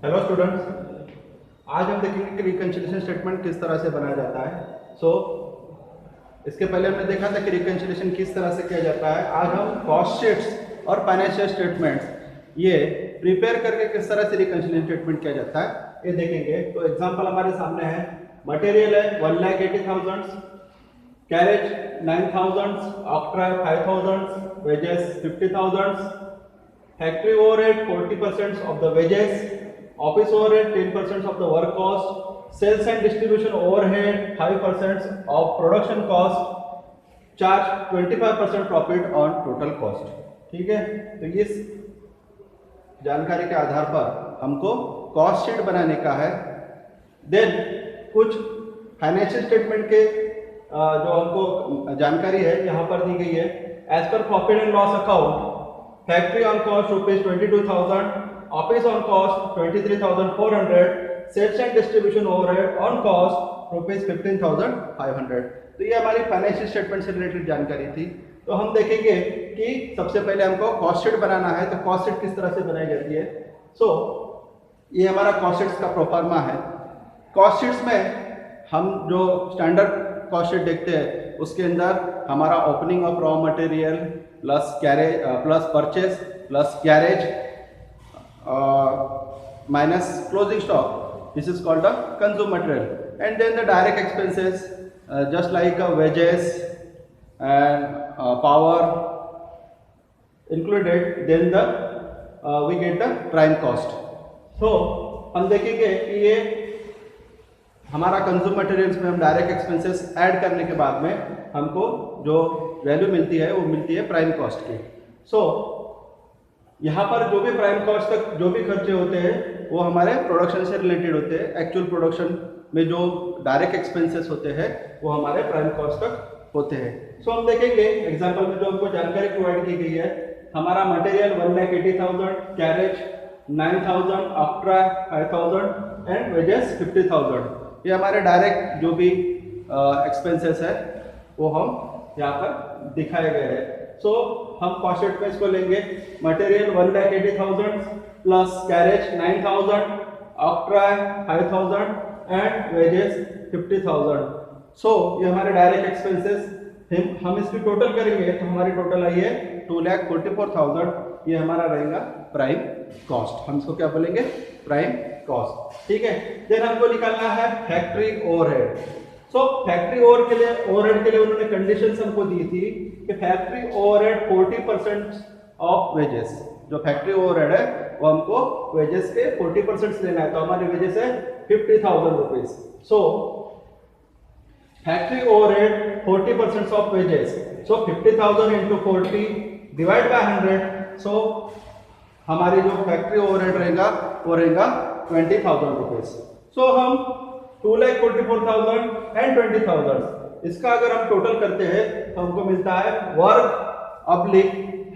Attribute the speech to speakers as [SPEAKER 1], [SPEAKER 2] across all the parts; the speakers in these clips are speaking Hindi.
[SPEAKER 1] हेलो स्टूडेंट्स, आज हम देखेंगे कि रिकंसिलिएशन स्टेटमेंट किस तरह से बनाया जाता है। इसके पहले हमने देखा था कि रिकंसिलिएशन किस तरह से किया जाता है। आज हम कॉस्ट शीट्स और फाइनेंशियल स्टेटमेंट्स ये प्रिपेयर करके किस तरह से रिकंसिलिएशन स्टेटमेंट किया जाता है ये देखेंगे। तो एग्जांपल हमारे सामने है, मटेरियल है 1,80,000, carriage 9,000, ऑक्ट्रा 5,000, wages 50,000, factory overhead 40% of the wages, office overhead 10% of the work cost, sales and distribution overhead 5% of production cost, charge 25% profit on total cost। ठीक है, तो इस जानकारी के आधार पर हमको कॉस्ट शीट बनाने का है। देन कुछ फाइनेंशियल स्टेटमेंट के जो हमको जानकारी है यहाँ पर दी गई है। As per profit and loss account, factory on cost ₹22,000, office on cost 23,400, sales and distribution overhead on cost ₹15,500। तो ये हमारी फाइनेंशियल स्टेटमेंट से रिलेटेड जानकारी थी। तो हम देखेंगे कि सबसे पहले हमको कॉस्ट शीट बनाना है, तो कॉस्ट शीट किस तरह से बनाई जाती है। ये हमारा कॉस्ट शीट्स का प्रोफार्मा है। कॉस्ट शीट्स में हम जो स्टैंडर्ड कॉस्ट शीट देखते हैं उसके अंदर हमारा opening of raw material plus carriage plus purchase plus carriage minus closing stock, this is called the consumed material, and then the direct expenses just like wages and power included, then the we get the prime cost। so हम देखेंगे कि ये हमारा कंज्यूम मटेरियल्स में हम डायरेक्ट एक्सपेंसेस ऐड करने के बाद में हमको जो वैल्यू मिलती है वो मिलती है प्राइम कॉस्ट की। यहाँ पर जो भी प्राइम कॉस्ट तक जो भी खर्चे होते हैं वो हमारे प्रोडक्शन से रिलेटेड होते हैं। एक्चुअल प्रोडक्शन में जो डायरेक्ट एक्सपेंसेस होते हैं वो हमारे प्राइम कॉस्ट तक होते हैं। हम देखेंगे एग्जांपल में जो हमको जानकारी प्रोवाइड की गई है, हमारा मटेरियल 1,80,000, कैरेज 9,000, ऑक्ट्रा 5,000 एंड वेजेस 50,000। ये हमारे डायरेक्ट जो भी एक्सपेंसेस है वो हम यहाँ पर दिखाए गए हैं। हम कॉस्ट शीट में इसको लेंगे, material 1,80,000 plus carriage 9,000, ऑक्ट्रा 5,000 and wages 50,000। ये हमारे डायरेक्ट एक्सपेंसेस हम इसकी टोटल करेंगे तो हमारी टोटल आई है 2,44,000। ये हमारा रहेगा प्राइम कॉस्ट। हम इसको क्या बोलेंगे? Prime cost. ठीक है, देन हमको निकालना है फैक्ट्री ओवरहेड। फैक्ट्री ओवरहेड के लिए उन्होंने कंडीशंस हमको दी थी कि फैक्ट्री ओवरहेड 40% ऑफ वेजेस। जो फैक्ट्री ओवरहेड है वो हमको वेजेस के 40% लेना है, तो हमारी वेजेस है 50,000 rupees. Factory overhead 40% of wages, 50,000 into 40 divide by 100। हमारी जो फैक्ट्री ओवरहेड रहेगा वो रहेगा 20,000 रुपीज। हम 2,44,000 एंड 20,000 इसका अगर हम टोटल करते हैं तो हमको मिलता है वर्क अब्लिक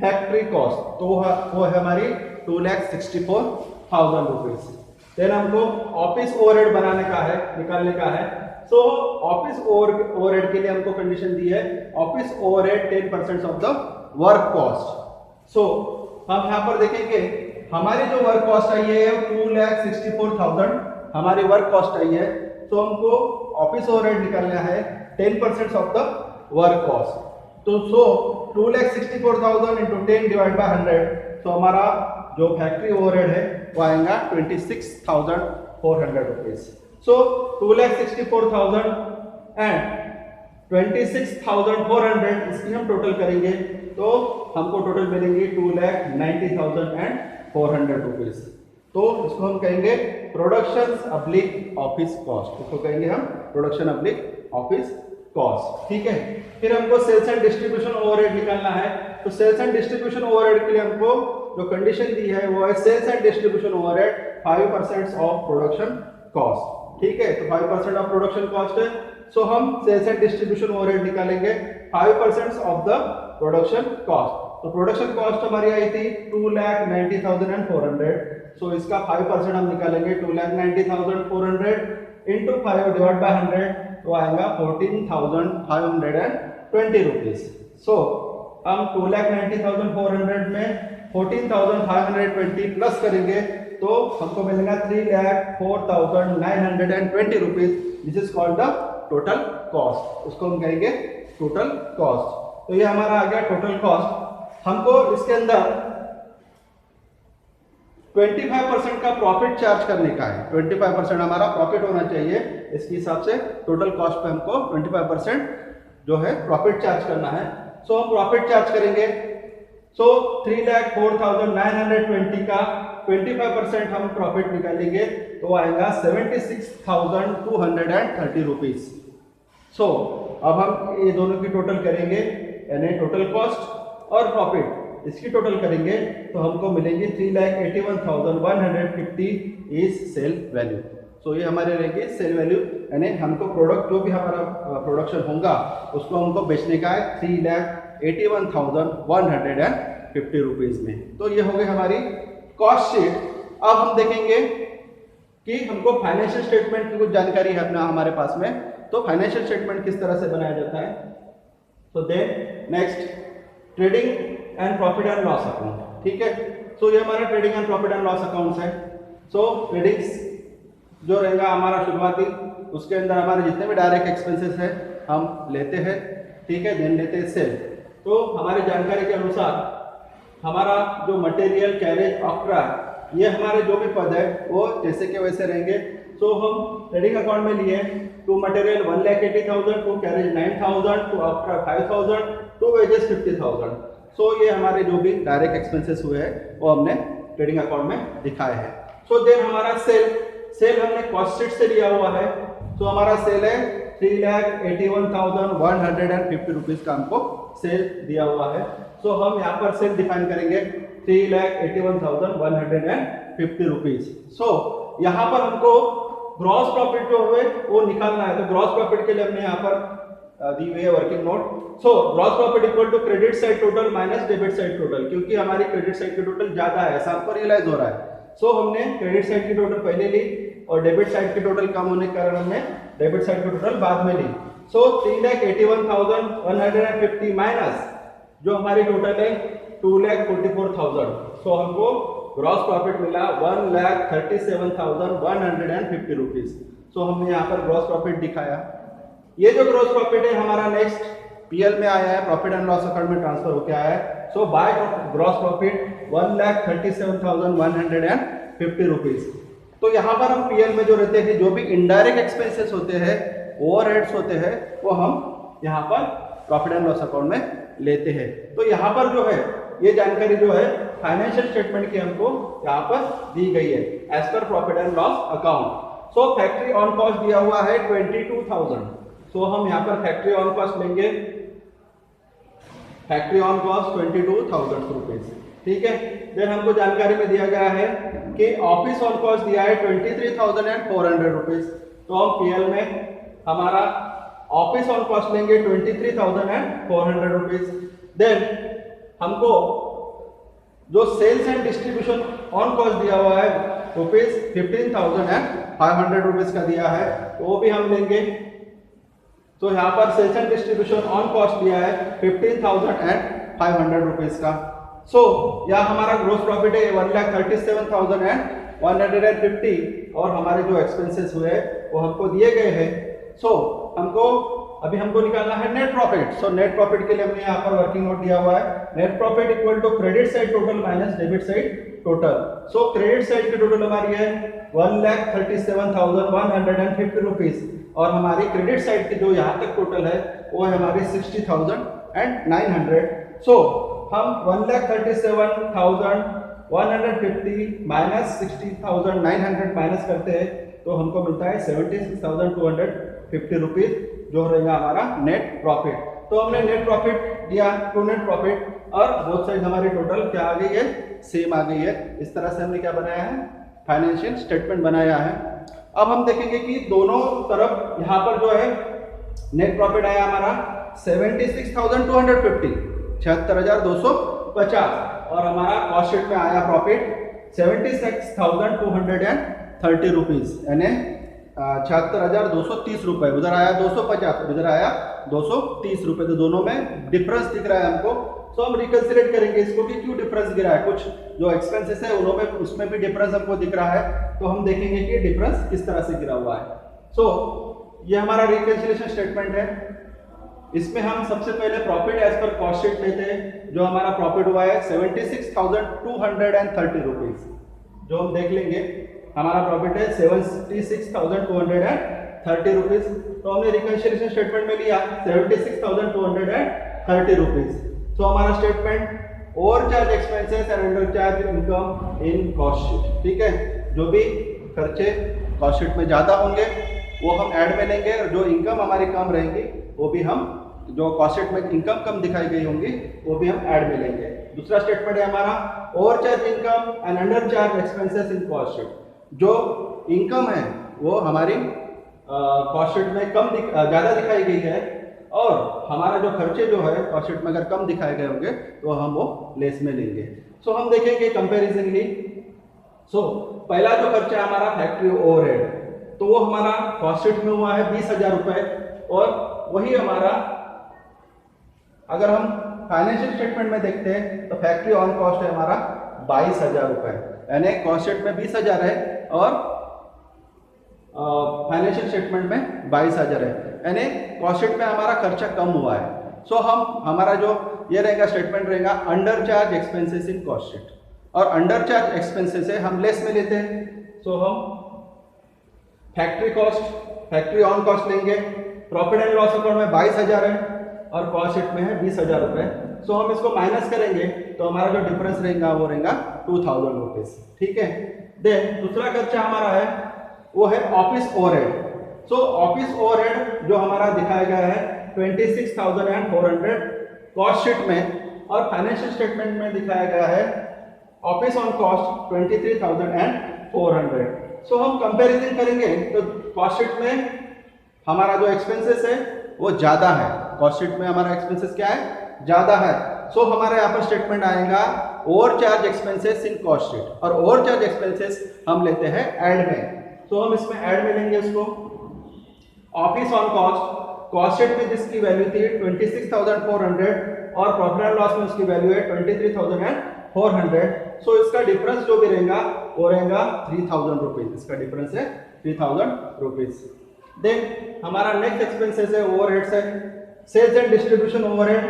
[SPEAKER 1] फैक्ट्री कॉस्ट, तो वो है हमारी 2,64,000 रुपीज। देन हमको ऑफिस ओवरहेड बनाने का है, निकालने का है। ऑफिस ओवरहेड के लिए हमको कंडीशन दी है, office overhead 10% of the work cost. हम यहाँ पर देखेंगे हमारी जो वर्क कॉस्ट आई है 2,64,000 हमारी वर्क कॉस्ट आई है। हमको ऑफिस ओवरहेड निकालना है 10% of the work cost. 2,64,000 into 10 divide by 100, तो हमारा जो फैक्ट्री ओवरहेड है वो आएगा 26,400 रुपीज। 2,64,000 एंड 26,400 इसकी हम टोटल करेंगे तो हमको टोटल मिलेंगे 2,90,400 रुपीज। इसको हम कहेंगे प्रोडक्शन अब्लिक ऑफिस कॉस्ट। इसको कहेंगे हम प्रोडक्शन अब्लिक ऑफिस कॉस्ट। ठीक है, फिर हमको सेल्स एंड डिस्ट्रीब्यूशन ओवरहेड निकालना है। तो सेल्स एंड डिस्ट्रीब्यूशन ओवरहेड के लिए हमको जो कंडीशन दी है वो है sales and distribution overhead 5% of production cost. ठीक है, तो 5% ऑफ प्रोडक्शन कॉस्ट है। हम सेल्स एंड डिस्ट्रीब्यूशन ओवरहेड निकालेंगे 5% ऑफ द प्रोडक्शन कॉस्ट। तो प्रोडक्शन कॉस्ट हमारी आई थी 2,90,400। इसका 5% हम निकालेंगे 2,90,400 इंटू 5 डिवाइड बाय 100, तो आएगा 14,520 रुपीज। हम 2,90,400 में 14,520 प्लस करेंगे तो तो हमको मिलेगा 3,04,920 rupees. This is called the total cost, उसको हम कहेंगे टोटल कॉस्ट। तो ये हमारा आ गया टोटल कॉस्ट। हमको इसके अंदर 25% का प्रॉफिट चार्ज करने का है। 25% हमारा प्रॉफिट होना चाहिए, इसके हिसाब से टोटल कॉस्ट पे हमको 25% जो है प्रॉफिट चार्ज करना है। सो हम प्रॉफिट चार्ज करेंगे। सो 3,04,920 का 25% हम प्रॉफिट निकालेंगे तो आएगा 76,230 रुपीज। सो अब हम ये दोनों की टोटल करेंगे, यानी टोटल कॉस्ट और प्रॉफिट, इसकी टोटल करेंगे तो हमको मिलेगी 3,81,150 इज सेल वैल्यू। सो ये हमारे रहेगी सेल वैल्यू, यानी हमको प्रोडक्ट जो भी हमारा प्रोडक्शन होगा उसको हमको बेचने का है 3,81,150 रुपीज में। तो ये हो गई हमारी कॉस्ट शीट। अब हम देखेंगे कि हमको फाइनेंशियल स्टेटमेंट की कुछ जानकारी है अपना हमारे पास में, तो फाइनेंशियल स्टेटमेंट किस तरह से बनाया जाता है। तो then next trading and profit and loss account, ठीक है। सो ये हमारा trading and profit and loss accounts है। सो ट्रेडिंग्स जो रहेगा हमारा शुरुआती, उसके अंदर हमारे जितने भी डायरेक्ट एक्सपेंसेस है हम लेते हैं, ठीक है। देन लेते हैं सेल। तो हमारी जानकारी के अनुसार हमारा जो मटेरियल, कैरेज, ऑक्ट्रा, ये हमारे जो भी पद है वो जैसे के वैसे रहेंगे। सो हम ट्रेडिंग अकाउंट में लिए to material 1,80,000, to carriage 9,000, to octroi 5,000, to wages 50,000। So ये हमारे जो भी डायरेक्ट एक्सपेंसेस हुए हैं वो हमने ट्रेडिंग अकाउंट में दिखाए हैं। सो देन हमारा सेल हमने कॉस्ट शीट से लिया हुआ है। तो हमारा सेल है 3,81,150 रुपीज का हमको सेल दिया हुआ है। सो हम यहाँ पर सेल डिफाइन करेंगे 3,81,150 रुपीज। सो यहाँ पर हमको ग्रॉस प्रॉफिट जो है वो निकालना है। तो ग्रॉस प्रॉफिट के लिए हमने यहाँ पर दी हुई है working note. So gross profit equal to credit side total minus debit side total, क्योंकि हमारी क्रेडिट साइड की टोटल ज्यादा है, ऐसा हमको रियलाइज हो रहा है। सो हमने क्रेडिट साइड की टोटल पहले ली और डेबिट साइड की टोटल कम होने के कारण हमने डेबिट साइड की टोटल बाद में ली। सो 3,81,150 माइनस जो हमारी टोटल है 2,44,000। सो हमको ग्रॉस प्रॉफिट मिला 1,37,150 रुपीज। सो हमने यहाँ पर ग्रॉस प्रॉफिट दिखाया। ये जो ग्रॉस प्रॉफिट है हमारा नेक्स्ट पीएल में आया है, प्रॉफिट एंड लॉस अकाउंट में ट्रांसफर होकर आया है। सो बाय ग्रॉस प्रॉफिट 1,37,150 रुपीज। तो यहाँ पर हम पीएल में जो रहते हैं, जो भी इनडायरेक्ट एक्सपेंसेस होते हैं, ओवरहेड्स होते हैं, वो हम यहाँ पर प्रॉफिट एंड लॉस अकाउंट में लेते हैं। तो यहाँ पर जो है ये जानकारी जो है फाइनेंशियल स्टेटमेंट की हमको यहाँ पर दी गई है as per profit and loss account. So factory on cost दिया हुआ है 22,000। सो हम यहाँ पर फैक्ट्री ऑन कॉस्ट लेंगे, फैक्ट्री ऑन कॉस्ट 22,000 रुपीज, ठीक है। देन हमको जानकारी में दिया गया है कि ऑफिस ऑन कॉस्ट दिया है 23,400 रुपीज। तो हम पीएल में हमारा ऑफिस ऑन कॉस्ट लेंगे 23,400 रुपीज। देन हमको जो sales and distribution on cost दिया हुआ है रुपीज 15,500 रुपीज का दिया है, तो वो भी हम लेंगे। तो यहाँ पर sales and distribution on cost दिया है 15,500 रुपीज का। सो यहाँ हमारा ग्रोस प्रॉफिट है 1,37,150 और हमारे जो एक्सपेंसेस हुए वो हमको दिए गए हैं। सो अभी हमको निकालना है net profit. So net profit के लिए हमने यहाँ पर वर्किंग नोट दिया हुआ है, net profit equal to credit side total minus debit side total. So credit side की टोटल हमारी है 1,37,150 रुपीज और हमारी क्रेडिट साइड की जो यहाँ तक टोटल है वो है हमारी 60,900। सो हम 1,37,150 माइनस 60,900 माइनस करते हैं तो हमको मिलता है 76,250 रुपीज, जो रहेगा हमारा नेट प्रॉफिट। तो हमने नेट प्रॉफिट दिया टू नेट प्रॉफिट और बोथ साइड हमारी टोटल क्या आ गई है, सेम आ गई है। इस तरह से हमने क्या बनाया है, फाइनेंशियल स्टेटमेंट बनाया है। अब हम देखेंगे कि दोनों तरफ यहाँ पर जो है नेट प्रॉफिट आया हमारा 76,250 76,250 और हमारा कॉस्ट शीट में आया प्रॉफिट 76,230 रुपीज, यानी 76,230 रुपए। उधर आया 250, इधर आया 230 रुपए। तो दोनों में डिफरेंस दिख रहा है हमको सो हम रिकंसिडर करेंगे इसको कि क्यों डिफरेंस गिरा है, कुछ जो एक्सपेंसेस है उन्होंने उसमें भी डिफरेंस हमको दिख रहा है, तो हम देखेंगे कि डिफरेंस किस तरह से गिरा हुआ है। सो ये हमारा रिकंसिलिएशन स्टेटमेंट है। इसमें हम सबसे पहले profit as per cost sheet लेते हैं, जो हमारा प्रॉफिट हुआ है 76,230 रुपीज, जो हम देख लेंगे हमारा प्रॉफिट है 76,230 रुपीज। तो हमने रिकंसिलिएशन स्टेटमेंट में लिया 76,230 रुपीज। तो हमारा statement over charge expenses and under charge income in cost sheet, ठीक है, जो भी खर्चे कॉस्ट शीट में ज्यादा होंगे वो हम ऐड में लेंगे, और जो इनकम हमारी कम रहेंगी वो भी हम, जो कॉस्ट शीट में इनकम कम दिखाई गई होंगी वो भी हम ऐड में लेंगे। दूसरा स्टेटमेंट है हमारा over charge income and under charge expenses in cost sheet. जो इनकम है वो हमारी कॉस्ट शीट में कम ज्यादा दिखाई गई है, और हमारा जो खर्चे जो है कॉस्ट शीट में अगर कम दिखाए गए होंगे तो हम वो लेस में लेंगे। सो हम देखेंगे कंपेरिजनली। सो पहला जो खर्चा है हमारा फैक्ट्री ओवरहेड, तो वो हमारा कॉस्ट शीट में हुआ है 20,000 रुपए, और वही हमारा अगर हम फाइनेंशियल स्टेटमेंट में देखते हैं तो फैक्ट्री ऑन कॉस्ट है हमारा 22,000 रुपए, यानी कॉस्ट शीट में 20,000 है और फाइनेंशियल स्टेटमेंट में 22,000 है, यानी कॉस्ट शीट में हमारा खर्चा कम हुआ है। सो हमारा जो ये रहेगा स्टेटमेंट रहेगा under charge expenses in cost sheet, और अंडर चार्ज एक्सपेंसेस है हम लेस में लेते हैं। सो हम factory cost, factory on cost लेंगे, प्रॉफिट एंड लॉस अकाउंट में 22,000 है और कॉस्ट शीट में है 20,000 रुपए। सो हम इसको माइनस करेंगे तो हमारा जो डिफरेंस रहेगा वो रहेगा 2,000 रुपीज, ठीक है। देन दूसरा खर्चा हमारा है वो है ऑफिस ओवरहेड। सो ऑफिस ओवरहेड जो हमारा दिखाया गया है 26,400 कॉस्ट शीट में, और फाइनेंशियल स्टेटमेंट में दिखाया गया है ऑफिस ऑन कॉस्ट 23,400। सो हम कंपैरिजन करेंगे तो कॉस्ट शीट में हमारा जो एक्सपेंसेस है वो ज्यादा है, कॉस्ट शीट में हमारा एक्सपेंसेस क्या है, ज्यादा है। सो हमारे यहाँ पर स्टेटमेंट आएगा over charge expenses in cost sheet, और ओवर चार्ज एक्सपेंसेस हम लेते हैं ऐड में। सो हम इसमें ऐड में लेंगे उसको office on cost, cost sheet में जिसकी वैल्यू थी 26,400 और प्रॉफिट एंड लॉस में उसकी वैल्यू है 23,400। सो इसका डिफरेंस जो भी रहेगा वो रहेगा 3,000 रुपीज, इसका डिफरेंस है 3,000 रुपीज। देन हमारा नेक्स्ट एक्सपेंसेस है ओवरहेड्स है, sales and distribution overhead.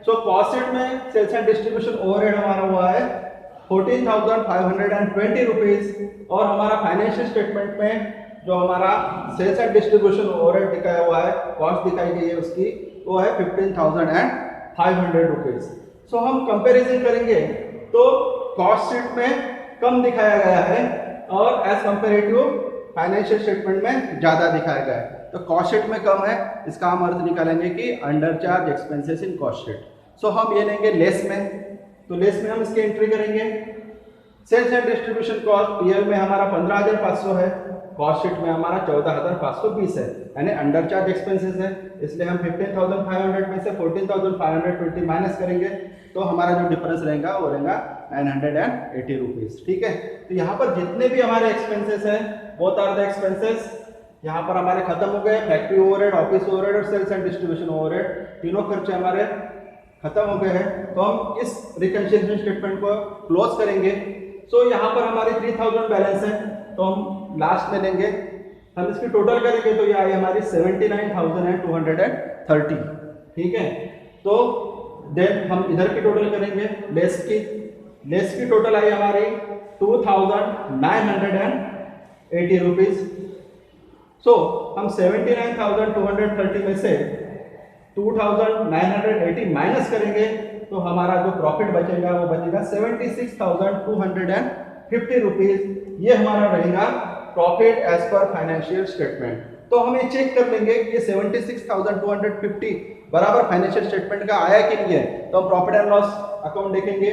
[SPEAKER 1] So cost sheet में सेल्स एंड डिस्ट्रीब्यूशन ओवरहेड हमारा हुआ है 14,520 रुपीज, और हमारा फाइनेंशियल स्टेटमेंट में जो हमारा सेल्स एंड डिस्ट्रीब्यूशन ओवरहेड दिखाया हुआ है, कॉस्ट दिखाई गई है उसकी, वो है 15,500 रुपीज। सो हम कंपैरिजन करेंगे तो कॉस्ट शीट में कम दिखाया गया है और एज कंपेरेटिव फाइनेंशियल स्टेटमेंट में ज्यादा दिखाया गया है। तो कॉस्ट शीट में कम है, इसका हम अर्थ निकालेंगे कि under charge expenses in cost sheet. So हम ये लेंगे लेस में, तो लेस में हम इसकी एंट्री करेंगे। Sales and distribution cost PL में हमारा 15,500 है, कॉस्ट शीट में हमारा 14,520 है, यानी अंडर चार्ज एक्सपेंसेस है, इसलिए हम 15,500 में से 14,520 माइनस करेंगे तो हमारा जो डिफरेंस रहेगा वो रहेगा 980 रुपीज, ठीक है। तो यहाँ पर जितने भी हमारे एक्सपेंसेस हैं बोथ आर द एक्सपेंसेस यहाँ पर हमारे खत्म हो गए। फैक्ट्री ओवरहेड, ऑफिस ओवरहेड और सेल्स एंड डिस्ट्रीब्यूशन ओवरहेड, तीनों खर्चे हमारे खत्म हो गए हैं। तो हम इस रिकंसिलिएशन स्टेटमेंट को क्लोज करेंगे। सो यहाँ पर हमारी 3,000 बैलेंस है, तो हम लास्ट में लेंगे, हम इसकी टोटल करेंगे तो ये आई हमारी 79,230, ठीक है। तो देन हम इधर की टोटल करेंगे, लेस की टोटल आई हमारी 2,980 रुपीज। सो हम 79,230 में से 2,980 माइनस करेंगे तो हमारा जो प्रॉफिट बचेगा वो बचेगा 76,250 रुपीज। ये हमारा रहेगा profit as per financial statement. तो हम ये चेक कर लेंगे कि ये 76,250 बराबर फाइनेंशियल स्टेटमेंट का आया कि नहीं है। तो हम प्रॉफिट एंड लॉस अकाउंट देखेंगे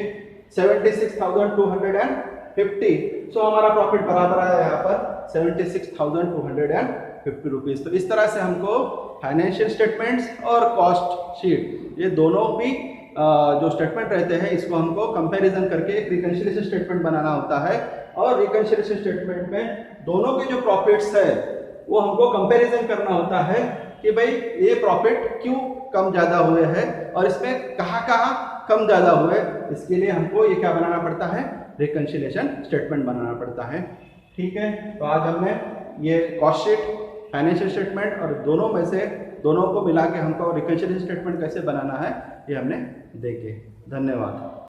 [SPEAKER 1] 76,250। सो हमारा प्रॉफिट बराबर आया यहाँ पर 76,250 रुपीज। तो इस तरह से हमको फाइनेंशियल स्टेटमेंट्स और कॉस्ट शीट ये दोनों भी जो स्टेटमेंट रहते हैं इसको हमको कंपैरिजन करके एक रिकंसिलिएशन स्टेटमेंट बनाना होता है, और रिकंसिलिएशन स्टेटमेंट में दोनों के जो प्रॉफिट्स है वो हमको कंपैरिजन करना होता है कि भाई ये प्रॉफिट क्यों कम ज्यादा हुए हैं और इसमें कहाँ कम ज़्यादा हुए, इसके लिए हमको ये क्या बनाना पड़ता है, रिकंसिलिएशन स्टेटमेंट बनाना पड़ता है। ठीक है, तो आज हमने ये कॉस्ट शीट, फाइनेंशियल स्टेटमेंट और दोनों में से दोनों को मिला के हमको रिकंसिलिएशन स्टेटमेंट कैसे बनाना है ये हमने देखे। धन्यवाद।